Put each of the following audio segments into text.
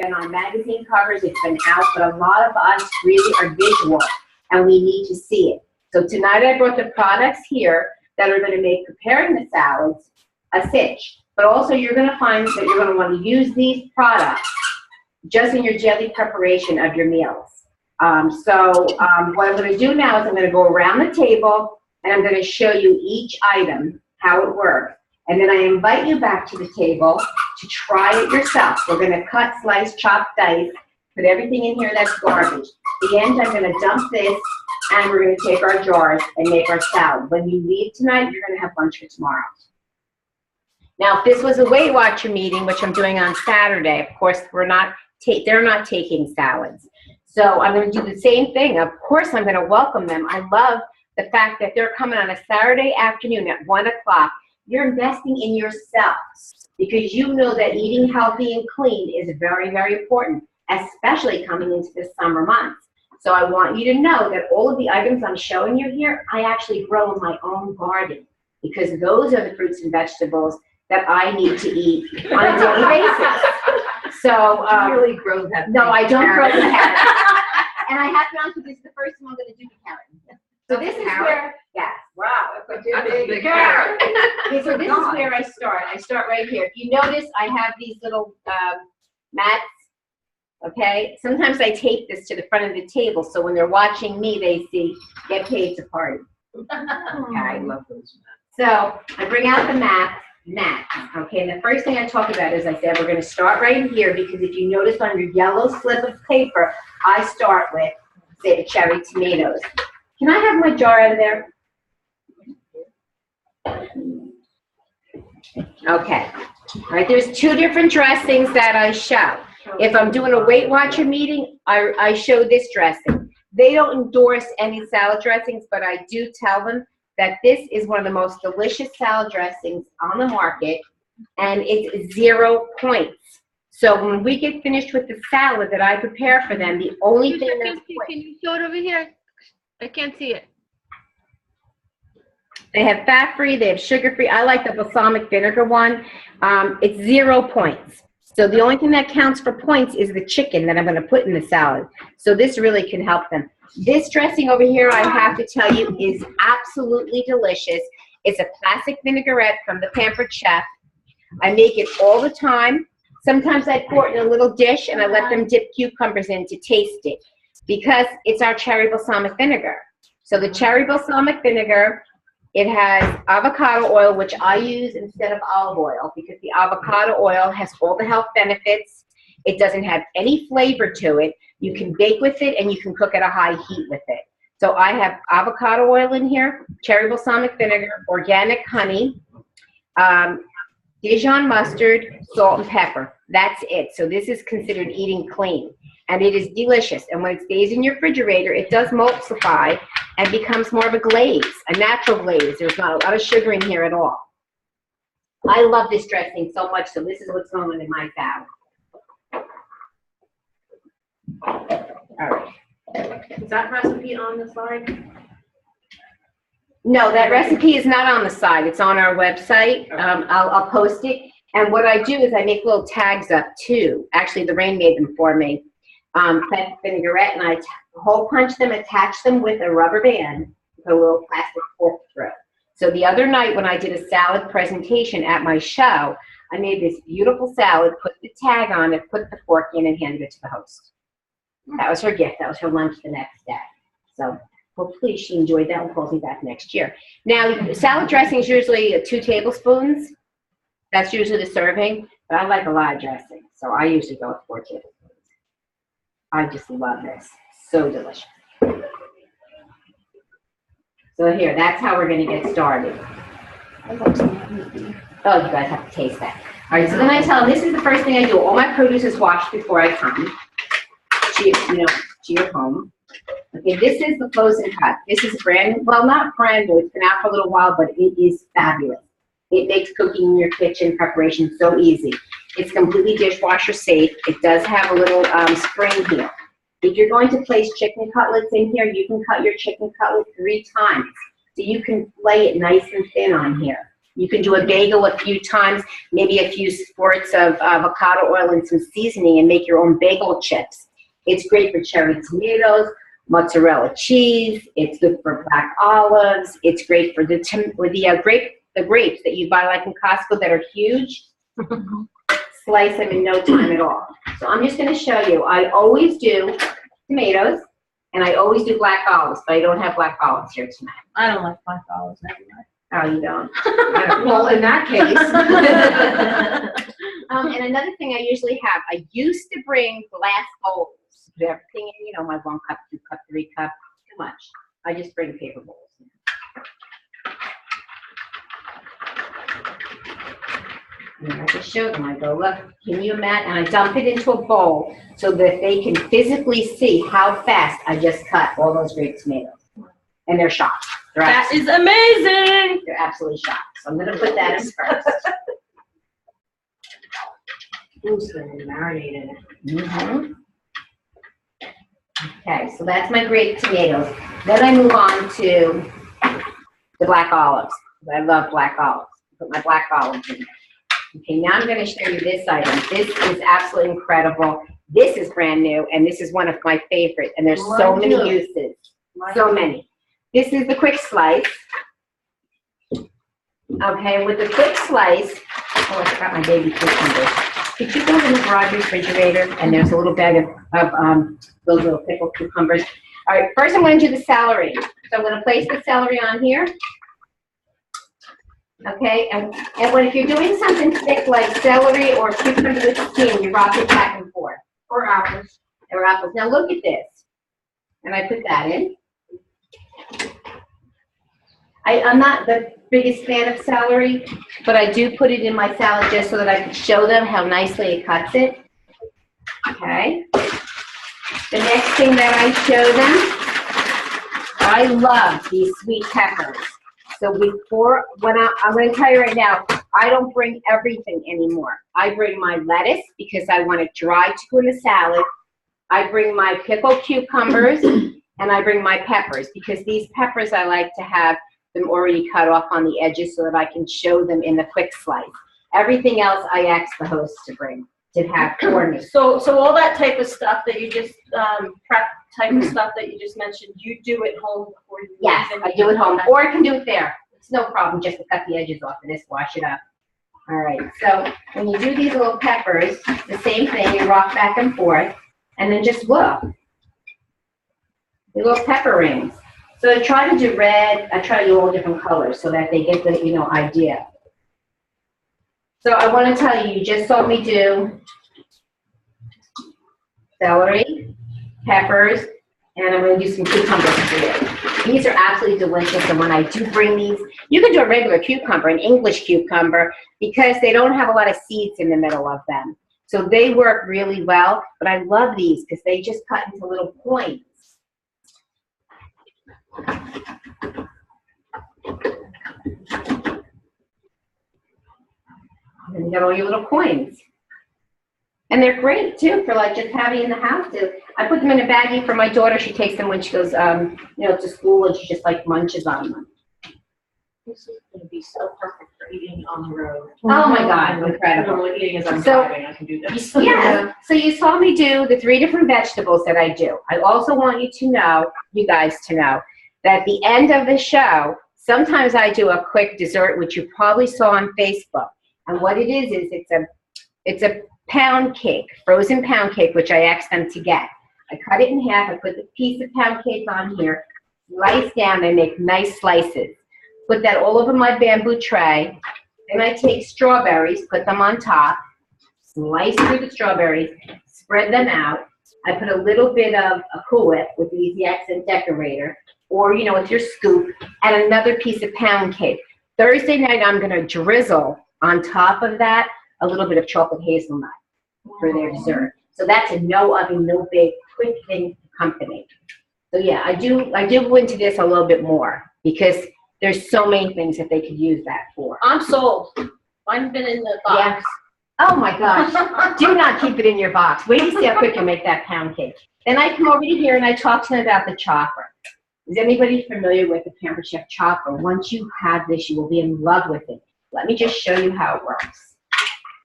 been on magazine covers, it's been out, but a lot of us really are visual and we need to see it. So tonight I brought the products here that are going to make preparing the salads a cinch. But also you're going to find that you're going to want to use these products just in your daily preparation of your meals. What I'm going to do now is I'm going to go around the table and I'm going to show you each item, how it works. And then I invite you back to the table to try it yourself. We're going to cut, slice, chop, dice, put everything in here that's garbage. At the end, I'm going to dump this, and we're going to take our jars and make our salad. When you leave tonight, you're going to have lunch for tomorrow. Now, if this was a Weight Watcher meeting, which I'm doing on Saturday, of course, they're not taking salads. So I'm going to do the same thing. Of course, I'm going to welcome them. I love the fact that they're coming on a Saturday afternoon at 1 o'clock. You're investing in yourselves because you know that eating healthy and clean is very, very important, especially coming into the summer months. So I want you to know that all of the items I'm showing you here, I actually grow in my own garden because those are the fruits and vegetables that I need to eat on a daily basis. So you really grow that. No, I don't grow the carrots. And I have to be honest with you, this is the first time I'm going to do the carrot. So this is where, yes, wow, that's a big carrot. Okay, so this is where I start. I start right here. If you notice, I have these little mats, okay? Sometimes I tape this to the front of the table, so when they're watching me, they see, get paid to party. Okay, I love those mats. So I bring out the mats, okay? And the first thing I talk about is I said, we're gonna start right here because if you notice on your yellow slip of paper, I start with, say, the cherry tomatoes. Can I have my jar out of there? Okay. All right, there's two different dressings that I show. If I'm doing a Weight Watcher meeting, I show this dressing. They don't endorse any salad dressings, but I do tell them that this is one of the most delicious salad dressings on the market, and it's 0 points. So when we get finished with the salad that I prepare for them, the only thing that's Can you show it over here? I can't see it. They have fat-free, they have sugar-free. I like the balsamic vinegar one. It's 0 points. So the only thing that counts for points is the chicken that I'm going to put in the salad. So this really can help them. This dressing over here, I have to tell you, is absolutely delicious. It's a classic vinaigrette from the Pampered Chef. I make it all the time. Sometimes I pour it in a little dish and I let them dip cucumbers in to taste it because it's our cherry balsamic vinegar. So the cherry balsamic vinegar, it has avocado oil, which I use instead of olive oil because the avocado oil has all the health benefits. It doesn't have any flavor to it. You can bake with it and you can cook at a high heat with it. So I have avocado oil in here, cherry balsamic vinegar, organic honey, Dijon mustard, salt, and pepper. That's it. So this is considered eating clean. And it is delicious. And when it stays in your refrigerator, it does emulsify and becomes more of a glaze, a natural glaze. There's not a lot of sugar in here at all. I love this dressing so much, so this is what's going in my salad. All right. Is that recipe on the slide? No, that recipe is not on the side. It's on our website. I'll post it. And what I do is I make little tags up too. Actually, the rain made them for me. Vinaigrette, and I hole punch them, attach them with a rubber band with a little plastic fork through. So the other night when I did a salad presentation at my show, I made this beautiful salad, put the tag on it, put the fork in, and handed it to the host. That was her gift. That was her lunch the next day. So hopefully she enjoyed that and calls me back next year. Now, salad dressing is usually 2 tablespoons. That's usually the serving, but I like a lot of dressing, so I usually go with 4 tablespoons. I just love this. So delicious. So here, that's how we're going to get started. Oh, you guys have to taste that. All right, so then I tell them this is the first thing I do. All my produce is washed before I come to your home. Okay, this is the frozen cut. This is brand, well, not brand new. It's been out for a little while, but it is fabulous. It makes cooking in your kitchen preparation so easy. It's completely dishwasher safe. It does have a little spring heel. If you're going to place chicken cutlets in here, you can cut your chicken cutlet 3 times. So you can flay it nice and thin on here. You can do a bagel a few times, maybe a few squirts of avocado oil and some seasoning and make your own bagel chips. It's great for cherry tomatoes, mozzarella cheese. It's good for black olives. It's great for the grapes that you buy like in Costco that are huge. Slice them in no time at all. So I'm just going to show you. I always do tomatoes, and I always do black olives, but I don't have black olives here tonight. I don't like black olives anyway. Oh, you don't? Well, in that case. And another thing I usually have, I used to bring glass bowls. Put everything in, you know, my 1 cup, 2 cup, 3 cup, too much. I just bring paper bowls. And I just show them, I go, look, can you imagine? And I dump it into a bowl so that they can physically see how fast I just cut all those grape tomatoes. And they're shocked. That is amazing. They're absolutely shocked. So I'm going to put that in first. Ooh, so they're marinated. Mm-hmm. Okay, so that's my grape tomatoes. Then I move on to the black olives. I love black olives. Put my black olives in there. Okay, now I'm going to show you this item. This is absolutely incredible. This is brand new, and this is one of my favorites. And there's so many uses. So many. This is the quick slice. Okay, with the quick slice, oh, I forgot my baby cucumbers. Could you go in the garage refrigerator, and there's a little bag of those little pickled cucumbers. All right, first I'm going to do the celery. So I'm going to place the celery on here. Okay, and if you're doing something thick like celery or cucumber with skin, you rock it back and forth. Or apples. Or apples. Now look at this. And I put that in. I'm not the biggest fan of celery, but I do put it in my salad just so that I can show them how nicely it cuts it. Okay. The next thing that I show them, I love these sweet peppers. So I'm going to tell you right now, I don't bring everything anymore. I bring my lettuce because I want it dry to go in the salad. I bring my pickled cucumbers, and I bring my peppers because these peppers I like to have them already cut off on the edges so that I can show them in the quick slice. Everything else I ask the host to bring, to have for me. So all that type of stuff that you just prep type of stuff that you just mentioned, you do at home before you leave? Yes, I do it home, or I can do it there. It's no problem just to cut the edges off of this, wash it up. All right, so when you do these little peppers, the same thing, you rock back and forth, and then just look. The little pepper rings. So I try to do red, I try to do all different colors so that they get the, idea. So I want to tell you, you just saw me do celery, peppers, and I'm going to do some cucumbers for you. These are absolutely delicious, and when I do bring these, you can do a regular cucumber, an English cucumber, because they don't have a lot of seeds in the middle of them. So they work really well, but I love these because they just cut into little points. And you got all your little coins. And they're great too for like just having in the house too. I put them in a baggie for my daughter. She takes them when she goes, to school, and she just like munches on them. This is going to be so perfect for eating on the road. Oh my God, incredible. Eating as I'm driving, I can do this. Yeah, so you saw me do the 3 different vegetables that I do. I also want you guys to know, that at the end of the show, sometimes I do a quick dessert, which you probably saw on Facebook. And what it is it's a pound cake, frozen pound cake, which I asked them to get. I cut it in half, I put the piece of pound cake on here, slice down, and make nice slices. Put that all over my bamboo tray. Then I take strawberries, put them on top, slice through the strawberries, spread them out. I put a little bit of a Cool Whip with the Easy Accent Decorator, or, with your scoop, and another piece of pound cake. Thursday night, I'm going to drizzle on top of that a little bit of chocolate hazelnut for their dessert. So that's a no oven, no bake, quick thing company. So yeah, I do go into this a little bit more because there's so many things that they could use that for. I'm sold. Mine's been in the box. Yeah. Oh my gosh. Do not keep it in your box. Wait to see how quick you make that pound cake. Then I come over to here and I talk to them about the chopper. Is anybody familiar with the Pampered Chef chopper? Once you have this, you will be in love with it. Let me just show you how it works.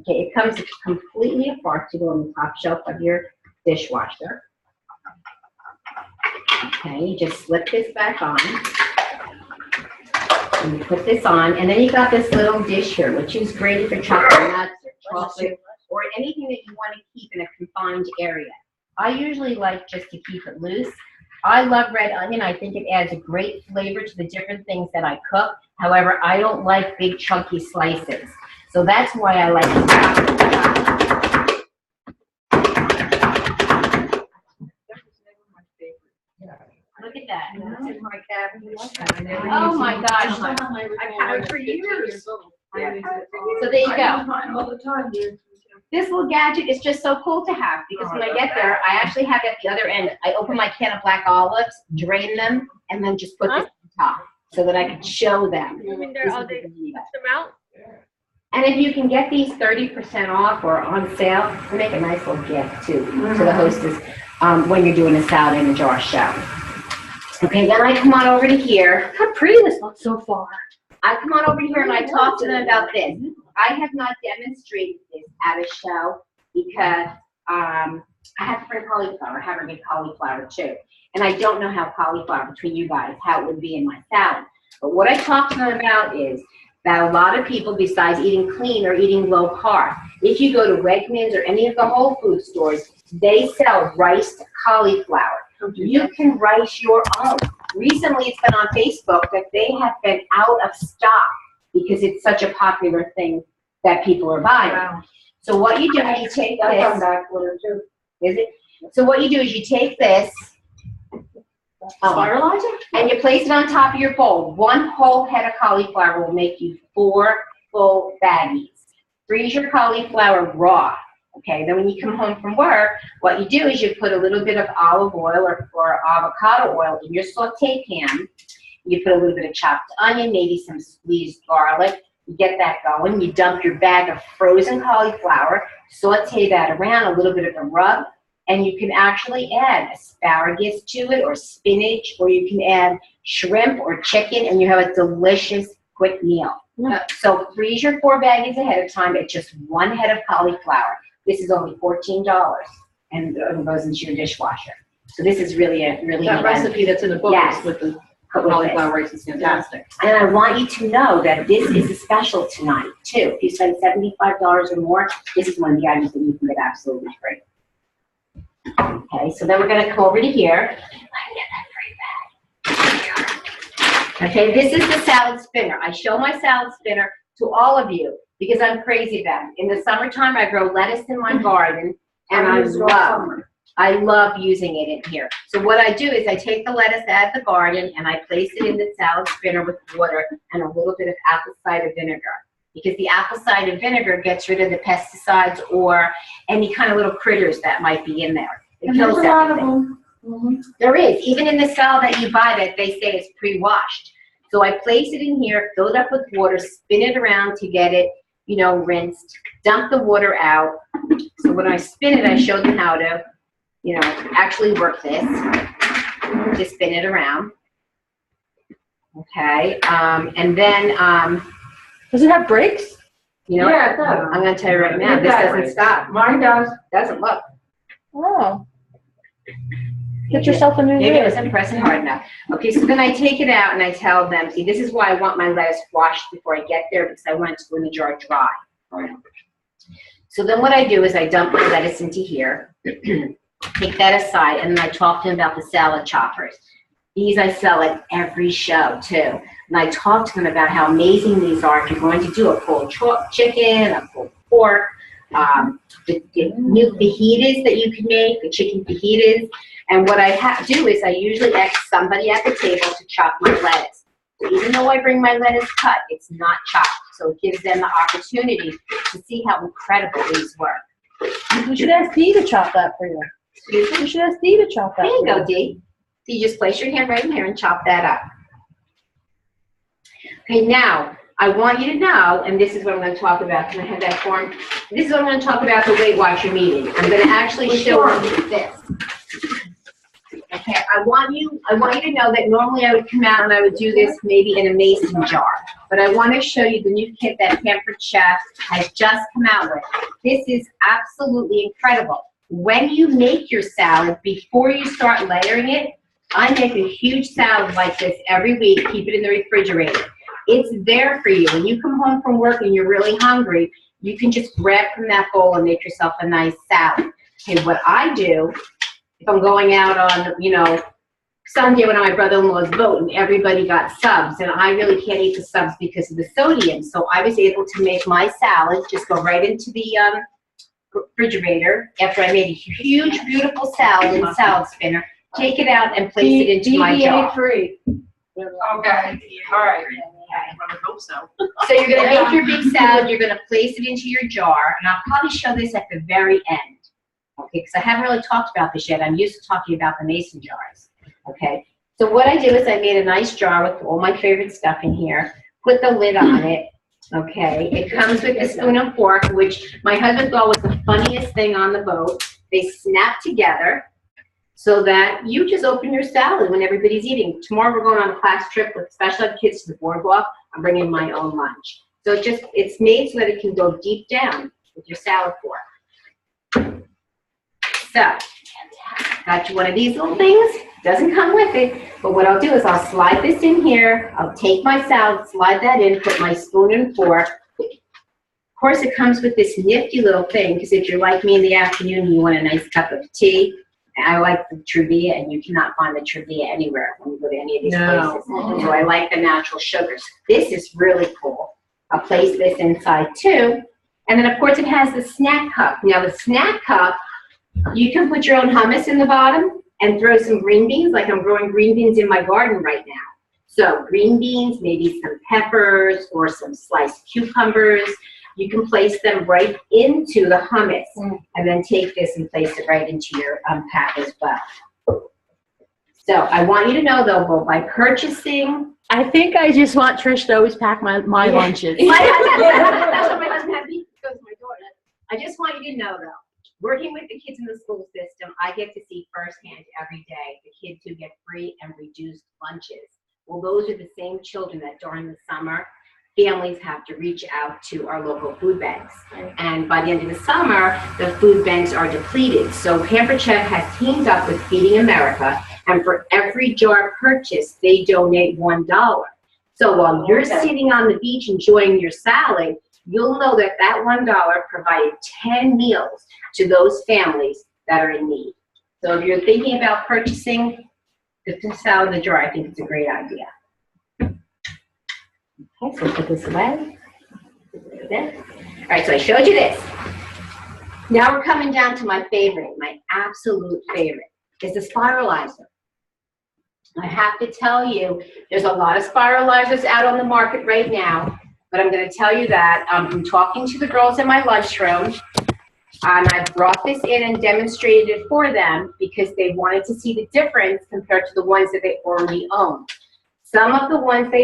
Okay, it comes completely apart to go on the top shelf of your dishwasher. Okay, you just slip this back on. And you put this on, and then you got this little dish here, which is great for chocolate nuts or chocolate or anything that you want to keep in a confined area. I usually like just to keep it loose. I love red onion. I think it adds a great flavor to the different things that I cook. However, I don't like big chunky slices. So that's why I like to chop it. Look at that. That's in my cabinet. Oh my gosh. I've had it for years. So there you go. This little gadget is just so cool to have because when I get there, I actually have it at the other end. I open my can of black olives, drain them, and then just put this on top so that I can show them. You mean they're all day, them out? And if you can get these 30% off or on sale, make a nice little gift too to the hostess when you're doing a salad in a jar show. Okay, then I come on over to here. How pretty this looks so far. I come on over here and I talk to them about this. I have not demonstrated this at a show because I have to bring cauliflower. I have to bring cauliflower too. And I don't know how cauliflower, between you guys, how it would be in my salad. But what I talk to them about is that a lot of people, besides eating clean, are eating low carb. If you go to Wegmans or any of the Whole Food stores, they sell riced cauliflower. You can rice your own. Recently, it's been on Facebook that they have been out of stock because it's such a popular thing that people are buying. Wow. So what you do is you take this. Is it? So what you do is you take this. Spiralizer? And you place it on top of your bowl. One whole head of cauliflower will make you 4 full baggies. Freeze your cauliflower raw. Okay, then when you come home from work, what you do is you put a little bit of olive oil or avocado oil in your saute pan. You put a little bit of chopped onion, maybe some squeezed garlic. You get that going. You dump your bag of frozen cauliflower, saute that around, a little bit of a rub, and you can actually add asparagus to it or spinach, or you can add shrimp or chicken, and you have a delicious quick meal. So freeze your 4 baggies ahead of time at just 1 head of cauliflower. This is only $14 and it goes into your dishwasher. So this is really that recipe that's in the book with the cauliflower rice is fantastic. And I want you to know that this is a special tonight too. If you spend $75 or more, this is one of the items that you can get absolutely free. Okay, so then we're going to come over to here. Let me get that free bag. Okay, this is the salad spinner. I show my salad spinner to all of you because I'm crazy about it. In the summertime, I grow lettuce in my garden, and I love using it in here. So what I do is I take the lettuce out of the garden, and I place it in the salad spinner with water and a little bit of apple cider vinegar. Because the apple cider vinegar gets rid of the pesticides or any kind of little critters that might be in there. It kills everything. There is. Even in the salad that you buy that they say is pre-washed. So I place it in here, fill it up with water, spin it around to get it, you know, rinsed, dump the water out. So when I spin it, I show them how to, you know, actually work this. Just spin it around. Okay. And then, does it have brakes? you know, Yeah, it does. I'm going to tell you right now, It this does. doesn't stop. Mine does. Doesn't look. Oh. Get yourself a new Maybe I rig. wasn't pressing hard enough. Okay, so then I take it out and I tell them, see, this is why I want my lettuce washed before I get there because I want it to go in the jar dry. So then what I do is I dump my lettuce into here, take that aside, and then I talk to them about the salad choppers. These I sell at every show too. And I talk to them about how amazing these are if you're going to do a pulled chicken, a pulled pork, the new fajitas that you can make, the chicken fajitas. And what I do is I usually ask somebody at the table to chop my lettuce. So even though I bring my lettuce cut, it's not chopped. So it gives them the opportunity to see how incredible these work. You should ask Dee to chop that for you. You should ask Dee to chop that There you for go, Dee. So you just place your hand right in here and chop that up. Okay, now, I want you to know, and this is what I'm going to talk about. Can I have that form? This is what I'm going to talk about the Weight Watcher meeting. I'm going to actually show you this. Okay, I want you to know that normally I would come out and I would do this maybe in a mason jar. But I want to show you the new kit that Pampered Chef has just come out with. This is absolutely incredible. When you make your salad, before you start layering it, I make a huge salad like this every week, keep it in the refrigerator. It's there for you. When you come home from work and you're really hungry, you can just grab from that bowl and make yourself a nice salad. Okay, what I do, if I'm going out on, Sunday when my brother-in-law's voting, everybody got subs, and I really can't eat the subs because of the sodium. So I was able to make my salad, just go right into the refrigerator after I made a huge, beautiful salad in a salad spinner, take it out and place it into my jar. free. Okay, all right. I would hope so. So you're going to make your big salad, you're going to place it into your jar, and I'll probably show this at the very end, okay, because I haven't really talked about this yet. I'm used to talking about the mason jars, okay? So what I do is I made a nice jar with all my favorite stuff in here, put the lid on it, okay? It comes with a spoon and fork, which my husband thought was the funniest thing on the boat. They snap together so that you just open your salad when everybody's eating. Tomorrow we're going on a class trip with special ed kids to the boardwalk. I'm bringing my own lunch. So it's made so that it can go deep down with your salad fork. So, got you one of these little things. Doesn't come with it, but what I'll do is I'll slide this in here. I'll take my salad, slide that in, put my spoon and fork. Of course, it comes with this nifty little thing, because if you're like me in the afternoon and you want a nice cup of tea, I like the Truvia, and you cannot find the Truvia anywhere when you go to any of these places. So I like the natural sugars. This is really cool. I'll place this inside too. And then of course it has the snack cup. Now the snack cup, you can put your own hummus in the bottom and throw some green beans, like I'm growing green beans in my garden right now. So green beans, maybe some peppers or some sliced cucumbers. You can place them right into the hummus and then take this and place it right into your pack as well. So I want you to know though, well, by purchasing. I think I just want Trish to always pack my lunches. That's what my husband had me, so is my daughter. I just want you to know though, working with the kids in the school system, I get to see firsthand every day the kids who get free and reduced lunches. Well, those are the same children that during the summer, families have to reach out to our local food banks. And by the end of the summer, the food banks are depleted. So Pampered Chef has teamed up with Feeding America, and for every jar purchased, they donate $1. So while you're sitting on the beach enjoying your salad, you'll know that that $1 provided 10 meals to those families that are in need. So if you're thinking about purchasing the salad in the jar, I think it's a great idea. Okay, so put this away. All right, so I showed you this. Now we're coming down to my favorite, my absolute favorite, is the spiralizer. I have to tell you, there's a lot of spiralizers out on the market right now, but I'm going to tell you that I'm talking to the girls in my lunchroom, and I brought this in and demonstrated it for them because they wanted to see the difference compared to the ones that they already own. Some of the ones they